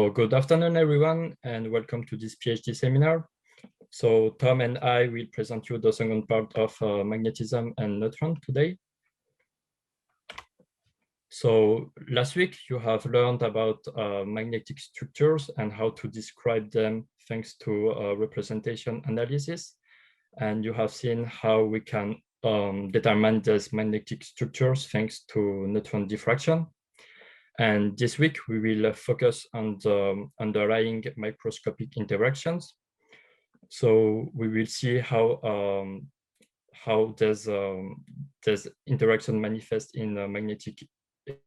So good afternoon, everyone, and welcome to this PhD seminar. So Tom and I will present you the second part of magnetism and neutron today. So last week, you have learned about magnetic structures and how to describe them thanks to representation analysis. And you have seen how we can determine these magnetic structures thanks to neutron diffraction. And this week, we will focus on the underlying microscopic interactions. So we will see how does interaction manifest in magnetic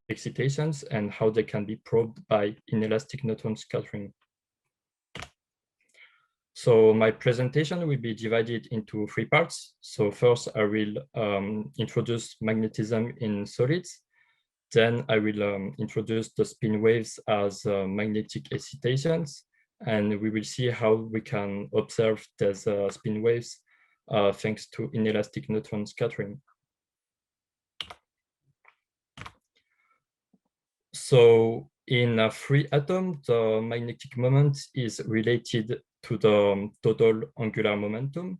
excitations and how they can be probed by inelastic neutron scattering. So my presentation will be divided into three parts. So first, I will introduce magnetism in solids. Then I will introduce the spin waves as magnetic excitations, and we will see how we can observe these spin waves thanks to inelastic neutron scattering. So in a free atom, the magnetic moment is related to the total angular momentum,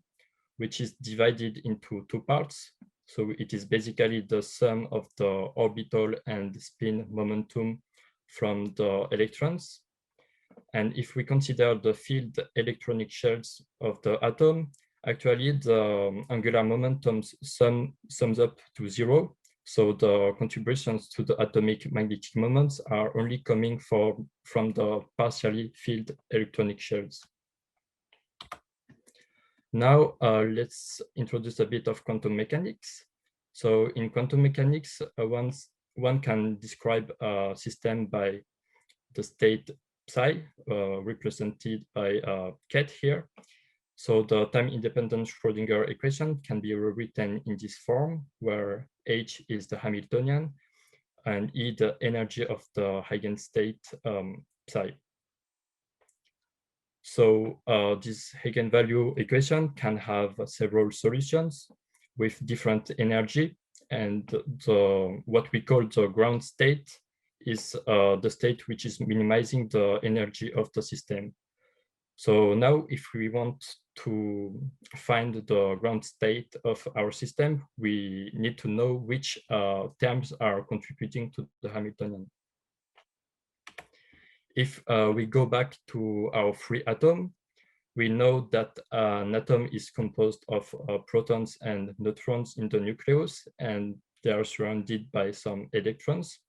which is divided into two parts. So it is basically the sum of the orbital and spin momentum from the electrons. And if we consider the field electronic shells of the atom, actually the angular momentum sums up to zero. So the contributions to the atomic magnetic moments are only coming from the partially filled electronic shells. Now, let's introduce a bit of quantum mechanics. So in quantum mechanics, one can describe a system by the state psi, represented by ket here. So the time-independent Schrödinger equation can be rewritten in this form, where H is the Hamiltonian and E the energy of the eigenstate psi. So this eigenvalue equation can have several solutions with different energy, and what we call the ground state is the state which is minimizing the energy of the system. So now if we want to find the ground state of our system, we need to know which terms are contributing to the Hamiltonian. If we go back to our free atom, we know that an atom is composed of protons and neutrons in the nucleus, and they are surrounded by some electrons.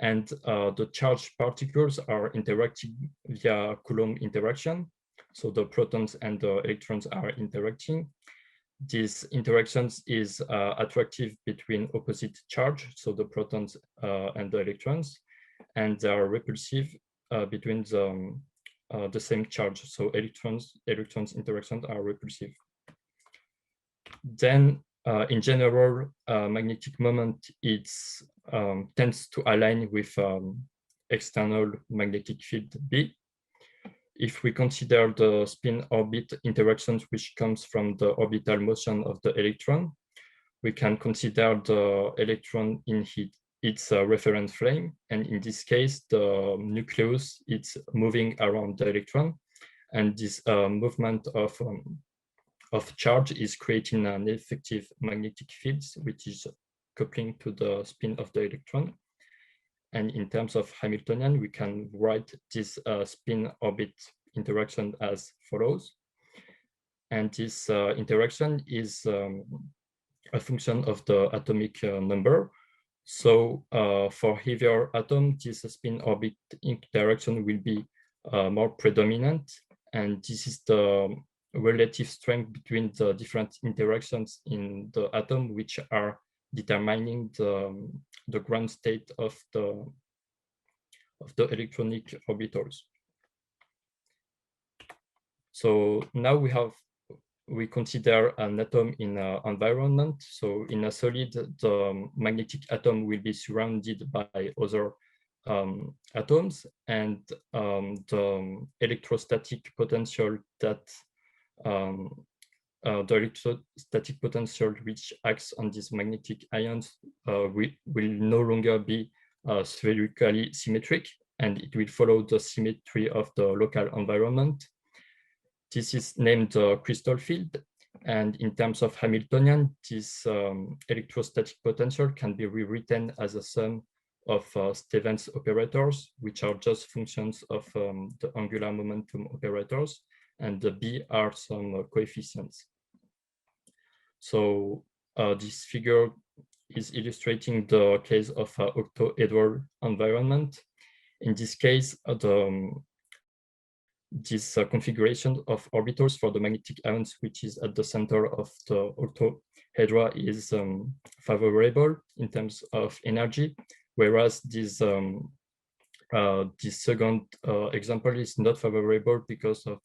And the charged particles are interacting via Coulomb interaction. So the protons and the electrons are interacting. These interactions is attractive between opposite charge, so the protons and the electrons, and they are repulsive between the same charge. So electrons interactions are repulsive. Then in general, magnetic moment tends to align with external magnetic field B. If we consider the spin-orbit interactions which comes from the orbital motion of the electron, we can consider the electron in its reference frame, and in this case, the nucleus is moving around the electron, and this movement of charge is creating an effective magnetic field, which is coupling to the spin of the electron. And in terms of Hamiltonian, we can write this spin-orbit interaction as follows. And this interaction is a function of the atomic number. So for heavier atom, this spin-orbit interaction will be more predominant, and this is the relative strength between the different interactions in the atom, which are determining the ground state of the electronic orbitals. So now we consider an atom in an environment. So in a solid, the magnetic atom will be surrounded by other atoms, and the electrostatic potential that the electrostatic potential which acts on these magnetic ions will no longer be spherically symmetric, and it will follow the symmetry of the local environment. This is named the crystal field. And in terms of Hamiltonian, this electrostatic potential can be rewritten as a sum of Stevens operators, which are just functions of the angular momentum operators, and the B are some coefficients. So this figure is illustrating the case of octohedral environment. In this case, this configuration of orbitals for the magnetic ions, which is at the center of the octohedra, is favorable in terms of energy, whereas this second example is not favorable because of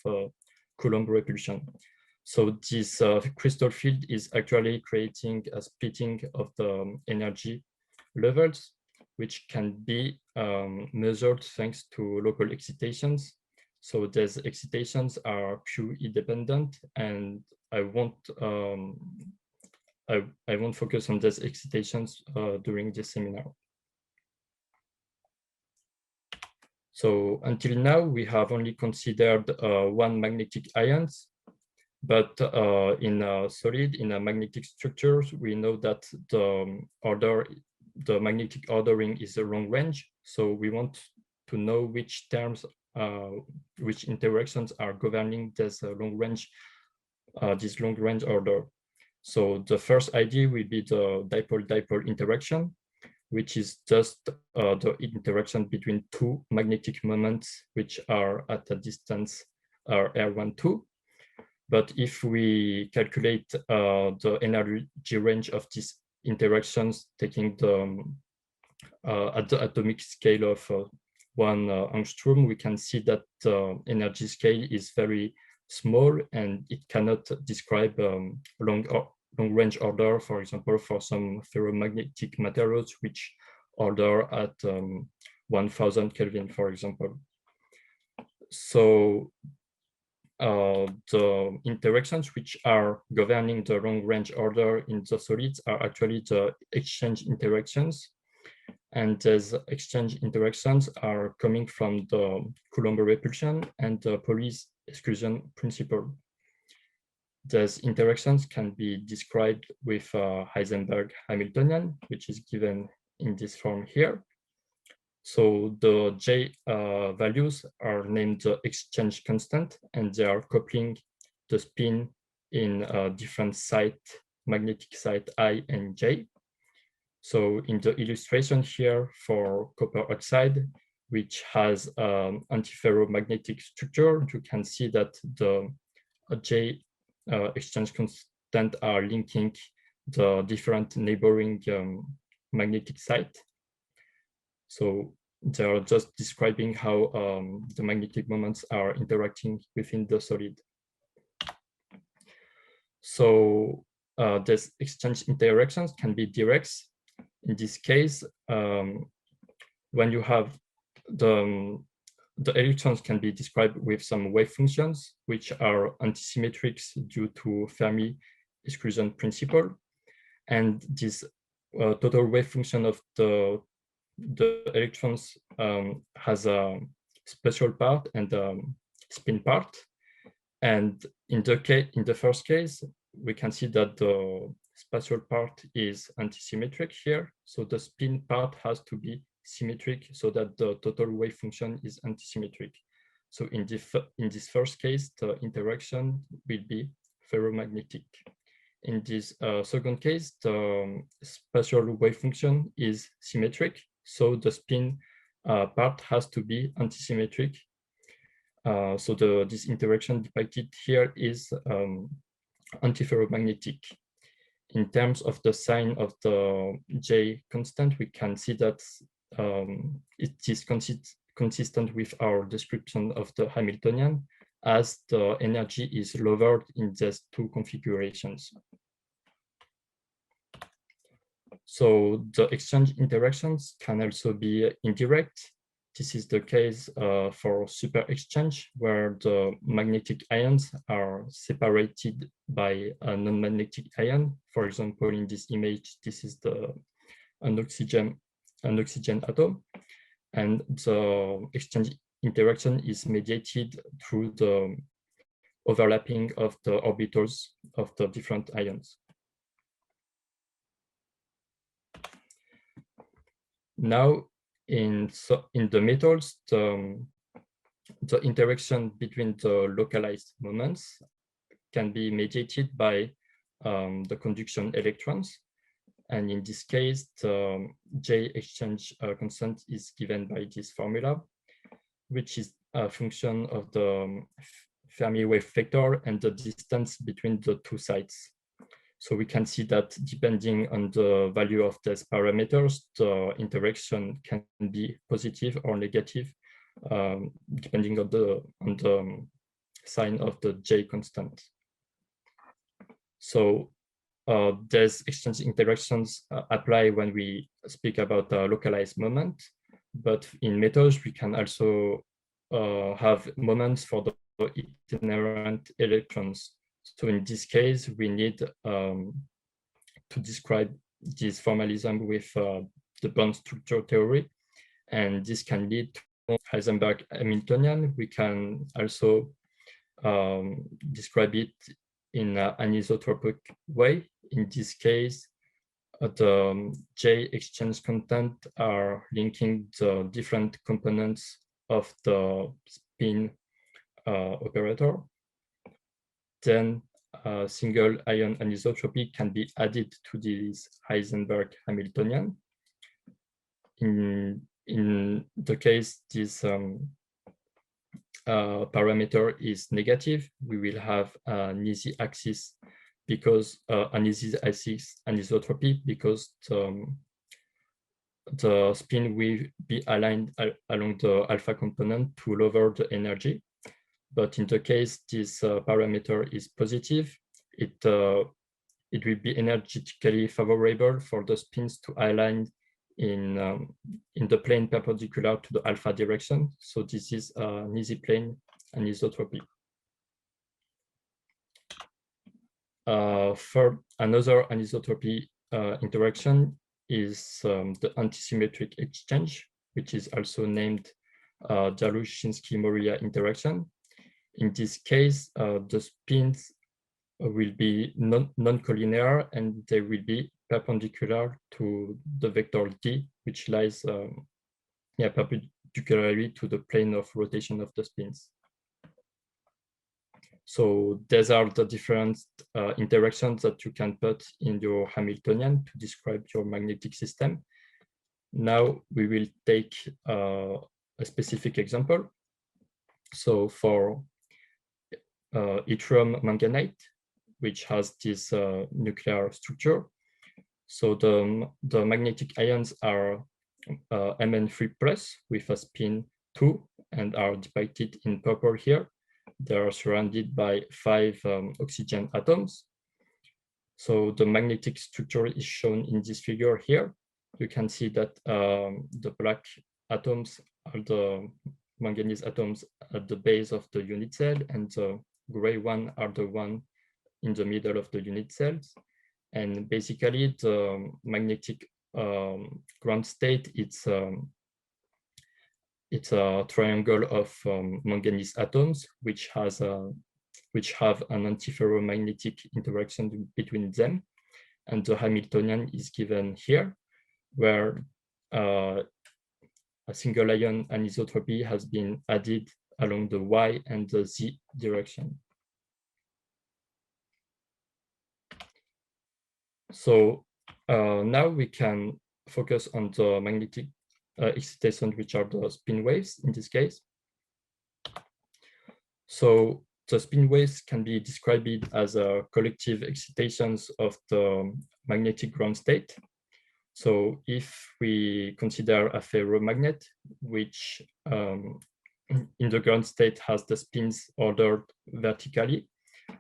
Coulomb repulsion. So this crystal field is actually creating a splitting of the energy levels, which can be measured thanks to local excitations. So these excitations are QE dependent, and I won't focus on these excitations during this seminar. So until now, we have only considered one magnetic ions, but in a solid, in a magnetic structures, we know that the magnetic ordering is a long range. So we want to know which terms, which interactions are governing this long range order. So the first idea will be the dipole-dipole interaction, which is just the interaction between two magnetic moments which are at a distance R1, 2. But if we calculate the energy range of these interactions, taking the at the atomic scale of 1 angstrom, we can see that the energy scale is very small, and it cannot describe long-range order, for example, for some ferromagnetic materials which order at 1000 Kelvin, for example. So the interactions which are governing the long-range order in the solids are actually the exchange interactions. And these exchange interactions are coming from the Coulomb repulsion and the Pauli's exclusion principle. These interactions can be described with Heisenberg Hamiltonian, which is given in this form here. So the J values are named the exchange constant, and they are coupling the spin in different magnetic site I and J. So in the illustration here for copper oxide, which has antiferromagnetic structure, you can see that the J exchange constant are linking the different neighboring magnetic site. So they are just describing how the magnetic moments are interacting within the solid. So these exchange interactions can be direct. In this case, when you have the electrons can be described with some wave functions, which are antisymmetric due to Fermi exclusion principle. And this total wave function of the electrons has a special part and a spin part. And in the first case, we can see that the spatial part is antisymmetric here. So the spin part has to be symmetric so that the total wave function is antisymmetric. So in this first case, the interaction will be ferromagnetic. In this second case, the spatial wave function is symmetric. So the spin part has to be antisymmetric. So this interaction depicted here is antiferromagnetic. In terms of the sign of the J constant, we can see that it is consistent with our description of the Hamiltonian, as the energy is lowered in these two configurations. So the exchange interactions can also be indirect. This is the case for super exchange, where the magnetic ions are separated by a non-magnetic ion. For example, in this image, this is an oxygen atom. and the exchange interaction is mediated through the overlapping of the orbitals of the different ions. Now, in the metals, the interaction between the localized moments can be mediated by the conduction electrons. And in this case, the J exchange constant is given by this formula, which is a function of the Fermi wave vector and the distance between the two sides. So we can see that depending on the value of these parameters, the interaction can be positive or negative, depending on the sign of the J constant. So these exchange interactions apply when we speak about a localized moment, but in metals, we can also have moments for the itinerant electrons. So in this case, we need to describe this formalism with the bond structure theory, and this can lead to Heisenberg Hamiltonian. We can also describe it in an anisotropic way. In this case, the J exchange constant are linking the different components of the spin operator. Then a single ion anisotropy can be added to this Heisenberg Hamiltonian. In the case this parameter is negative, we will have an easy axis because an easy axis anisotropy because the spin will be aligned along the alpha component to lower the energy. But in the case this parameter is positive, it will be energetically favorable for the spins to align in the plane perpendicular to the alpha direction. So this is an easy plane anisotropy. For another anisotropy interaction is the antisymmetric exchange, which is also named Jaruzelski-Moriya interaction. In this case, the spins will be non-collinear and they will be perpendicular to the vector d, which lies perpendicularly to the plane of rotation of the spins. So these are the different interactions that you can put in your Hamiltonian to describe your magnetic system. Now we will take a specific example. So for yttrium manganate, which has this nuclear structure. So the magnetic ions are Mn3 plus with a spin 2 and are depicted in purple here. They are surrounded by 5 oxygen atoms. So the magnetic structure is shown in this figure here. You can see that the black atoms are the manganese atoms at the base of the unit cell, and the gray one are the one in the middle of the unit cells. And basically the magnetic ground state, it's a triangle of manganese atoms which have an antiferromagnetic interaction between them. And the Hamiltonian is given here, where a single ion anisotropy has been added along the Y and the Z direction. So now we can focus on the magnetic excitations, which are the spin waves in this case. So the spin waves can be described as collective excitations of the magnetic ground state. So if we consider a ferromagnet, which in the ground state has the spins ordered vertically,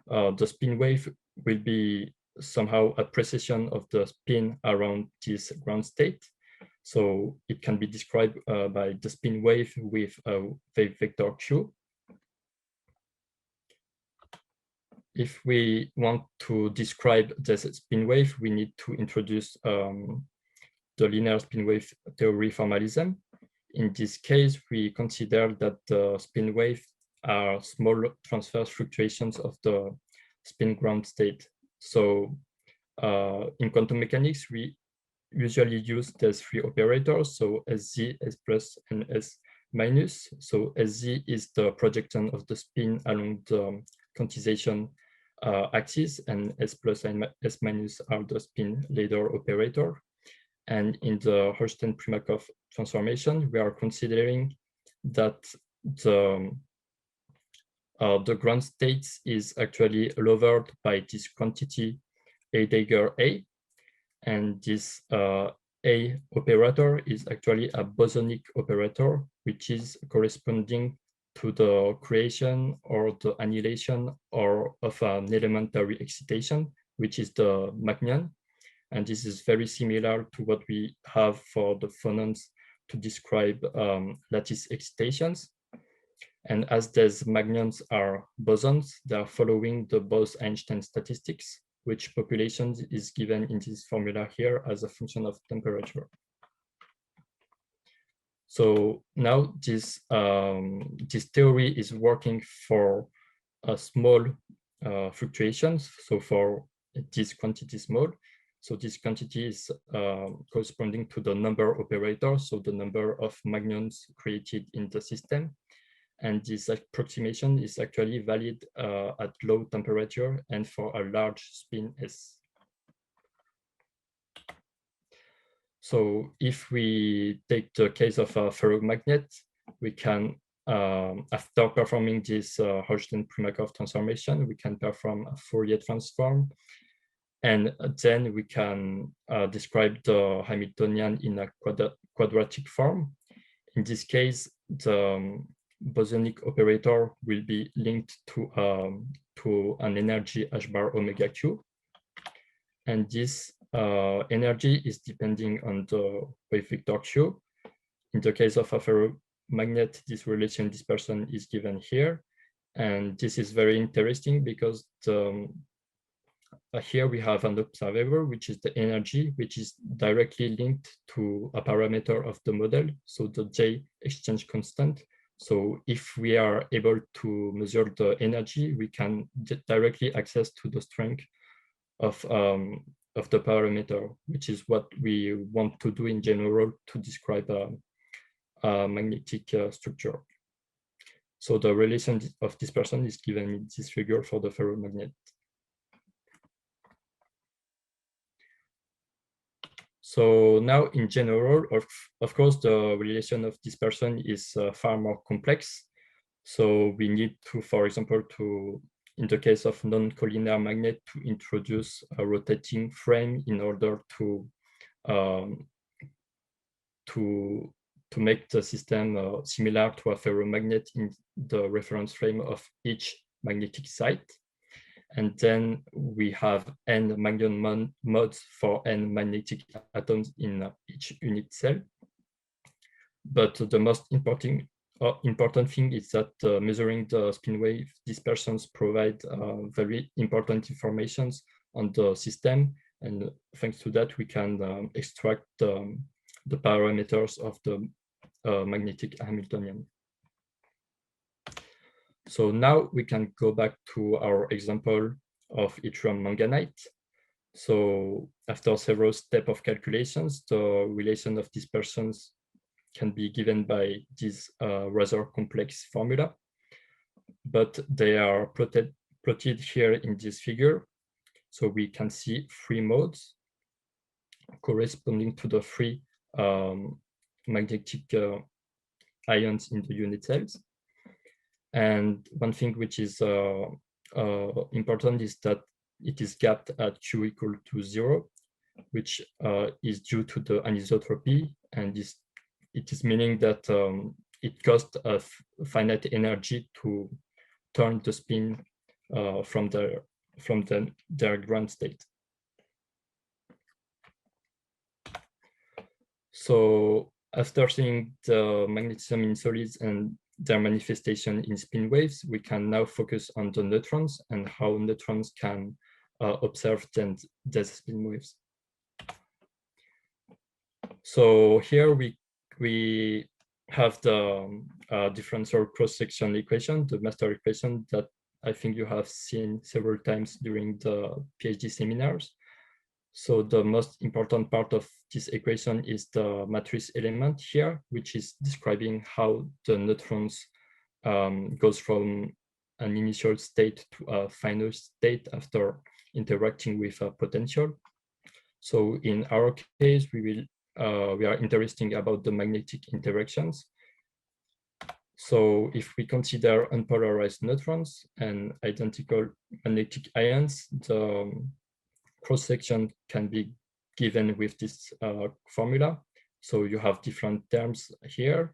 the spin wave will be somehow a precession of the spin around this ground state. So it can be described by the spin wave with a wave vector Q. If we want to describe this spin wave, we need to introduce the linear spin wave theory formalism. In this case, we consider that the spin waves are small transverse fluctuations of the spin ground state. So in quantum mechanics, we usually use these three operators, so Sz, S plus, and S minus. So Sz is the projection of the spin along the quantization axis, and S plus and S minus are the spin ladder operator. And in the Holstein-Primakov transformation, we are considering that the ground state is actually lowered by this quantity A dagger A, and this A operator is actually a bosonic operator, which is corresponding to the creation or the annihilation or of an elementary excitation, which is the magnon. And this is very similar to what we have for the phonons to describe lattice excitations. And as these magnons are bosons, they are following the Bose-Einstein statistics, which population is given in this formula here as a function of temperature. So now this theory is working for small fluctuations. So for this quantity small, so this quantity is corresponding to the number operator, so the number of magnons created in the system. And this approximation is actually valid at low temperature and for a large spin S. So if we take the case of a ferromagnet, we can, after performing this Holstein-Primakov transformation, we can perform a Fourier transform. And then we can describe the Hamiltonian in a quadratic form. In this case, the bosonic operator will be linked to an energy h bar omega q. And this energy is depending on the wave vector q. In the case of a ferromagnet, this relation dispersion is given here. And this is very interesting because here we have an observable, which is the energy, which is directly linked to a parameter of the model, so the J exchange constant. So if we are able to measure the energy, we can directly access to the strength of the parameter, which is what we want to do in general to describe a magnetic structure. So the relation of dispersion is given in this figure for the ferromagnet. So now in general, of course, the relation of dispersion is far more complex. So we need to, for example, in the case of non-collinear magnet, to introduce a rotating frame in order to make the system similar to a ferromagnet in the reference frame of each magnetic site. And then we have n magnon modes for n magnetic atoms in each unit cell. But the most important thing is that measuring the spin wave dispersions provide very important information on the system. And thanks to that, we can extract the parameters of the magnetic Hamiltonian. So now we can go back to our example of yttrium manganite. So after several steps of calculations, the relation of dispersions can be given by this rather complex formula, but they are plotted here in this figure. So we can see three modes corresponding to the three magnetic ions in the unit cells. And one thing which is important is that it is gapped at Q equal to 0, which is due to the anisotropy, and it is meaning that it costs a finite energy to turn the spin from their ground state. So after seeing the magnetism in solids and their manifestation in spin waves, we can now focus on the neutrons and how neutrons can observe these spin waves. So here we have the differential cross-section equation, the master equation that I think you have seen several times during the PhD seminars. So the most important part of this equation is the matrix element here, which is describing how the neutrons goes from an initial state to a final state after interacting with a potential. So in our case, we are interested about the magnetic interactions. So if we consider unpolarized neutrons and identical magnetic ions, the cross-section can be given with this formula. So you have different terms here.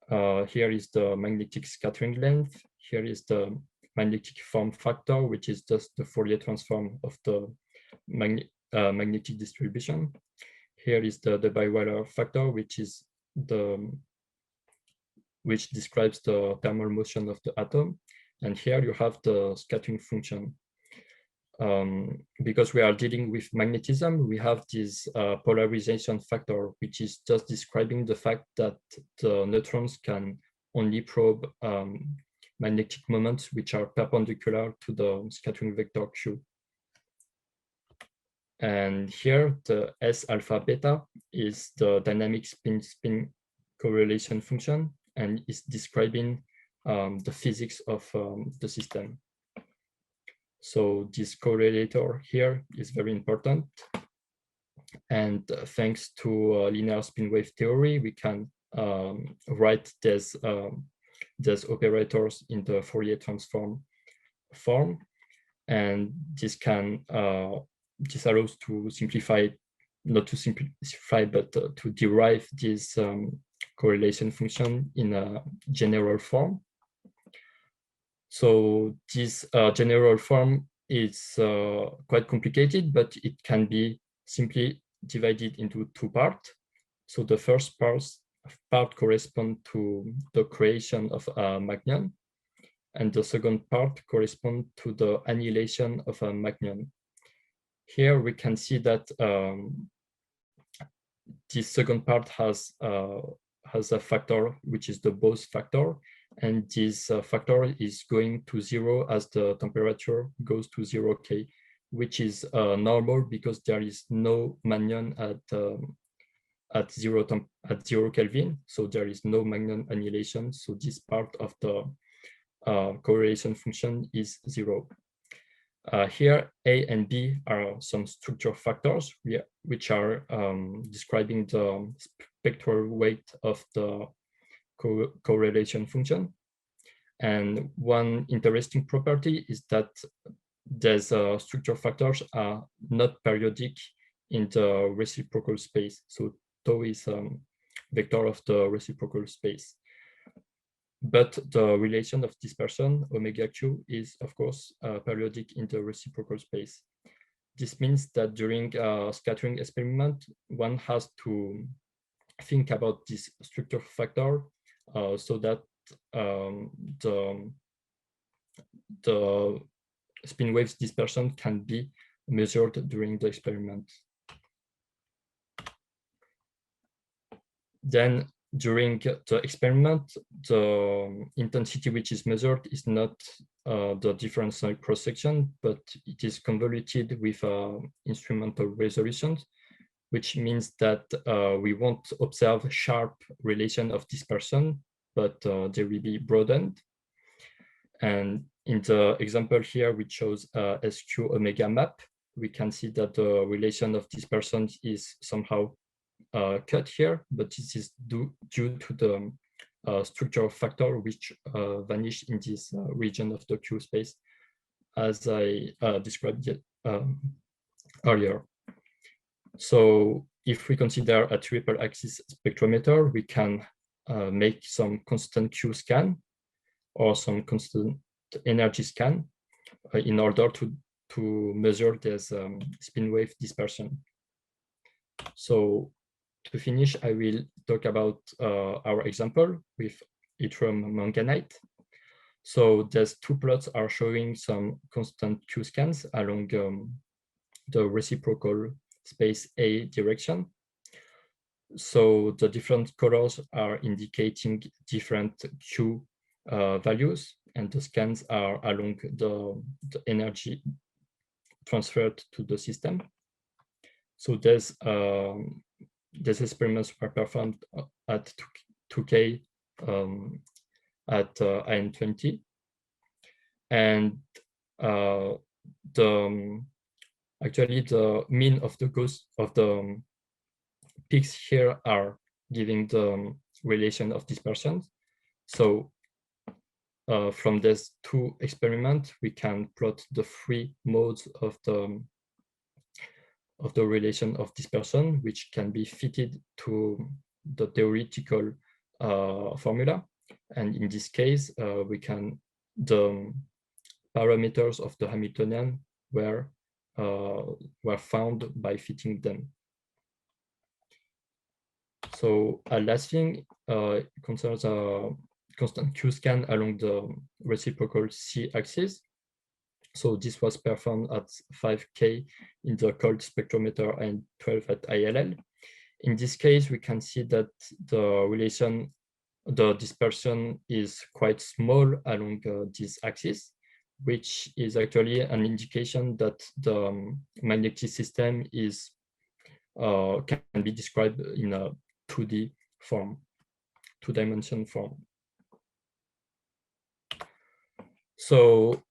Here is the magnetic scattering length. Here is the magnetic form factor, which is just the Fourier transform of the magnetic distribution. Here is the Debye-Weiler factor, which describes the thermal motion of the atom. And here you have the scattering function. Because we are dealing with magnetism, we have this polarization factor, which is just describing the fact that the neutrons can only probe magnetic moments which are perpendicular to the scattering vector Q. And here, the S alpha beta is the dynamic spin-spin correlation function, and is describing the physics of the system. So this correlator here is very important. And thanks to linear spin wave theory, we can write these operators in the Fourier transform form. And this allows to simplify, not to simplify, but to derive this correlation function in a general form. So this general form is quite complicated, but it can be simply divided into two parts. So the first part corresponds to the creation of a magnon, and the second part corresponds to the annihilation of a magnon. Here we can see that this second part has a factor, which is the Bose factor, and this factor is going to 0 as the temperature goes to 0 K, which is normal because there is no magnon at 0 Kelvin, so there is no magnon annihilation. So this part of the correlation function is 0. Here, A and B are some structure factors which are describing the spectral weight of the correlation function. And one interesting property is that these structure factors are not periodic in the reciprocal space. So tau is a vector of the reciprocal space. But the relation of dispersion, omega q, is of course periodic in the reciprocal space. This means that during a scattering experiment, one has to think about this structure factor so that the spin waves dispersion can be measured during the experiment. Then during the experiment, the intensity which is measured is not the differential cross-section, but it is convoluted with instrumental resolution, which means that we won't observe sharp relation of dispersion, but they will be broadened. And in the example here, we chose SQ omega map. We can see that the relation of dispersion is somehow cut here, but this is due to the structural factor which vanish in this region of the Q space, as I described earlier. So if we consider a triple axis spectrometer, we can make some constant Q scan or some constant energy scan in order to measure this spin wave dispersion. So to finish, I will talk about our example with yttrium manganite. So these two plots are showing some constant Q scans along the reciprocal space A direction. So the different colors are indicating different Q values, and the scans are along the energy transferred to the system. So these experiments were performed at 2K at IN20, and actually the mean of the peaks here are giving the relation of dispersion. So from these two experiments, we can plot the three modes of the relation of dispersion, which can be fitted to the theoretical formula. And in this case, the parameters of the Hamiltonian were found by fitting them. So a last thing concerns a constant Q scan along the reciprocal C axis. So this was performed at 5K in the cold spectrometer and 12 at ILL. In this case, we can see that the dispersion is quite small along this axis, which is actually an indication that the magnetic system can be described in a 2D form, two-dimension form. So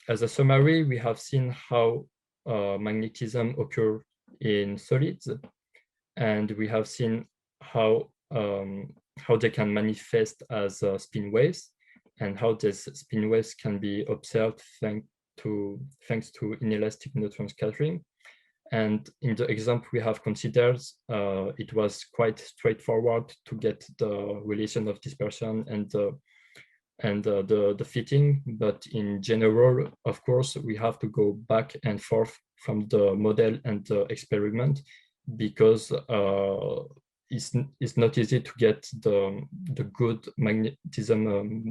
as a summary, we have seen how magnetism occurs in solids, and we have seen how they can manifest as spin waves, and how these spin waves can be observed thanks to inelastic neutron scattering. And in the example we have considered, it was quite straightforward to get the relation of dispersion and the fitting. But in general, of course, we have to go back and forth from the model and the experiment, because it's not easy to get the good magnetism,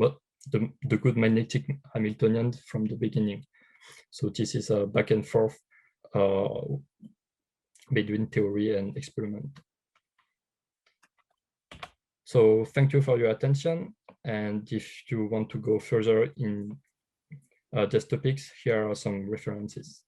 the good magnetic Hamiltonian from the beginning. So this is a back and forth between theory and experiment. So thank you for your attention. And if you want to go further in these topics, here are some references.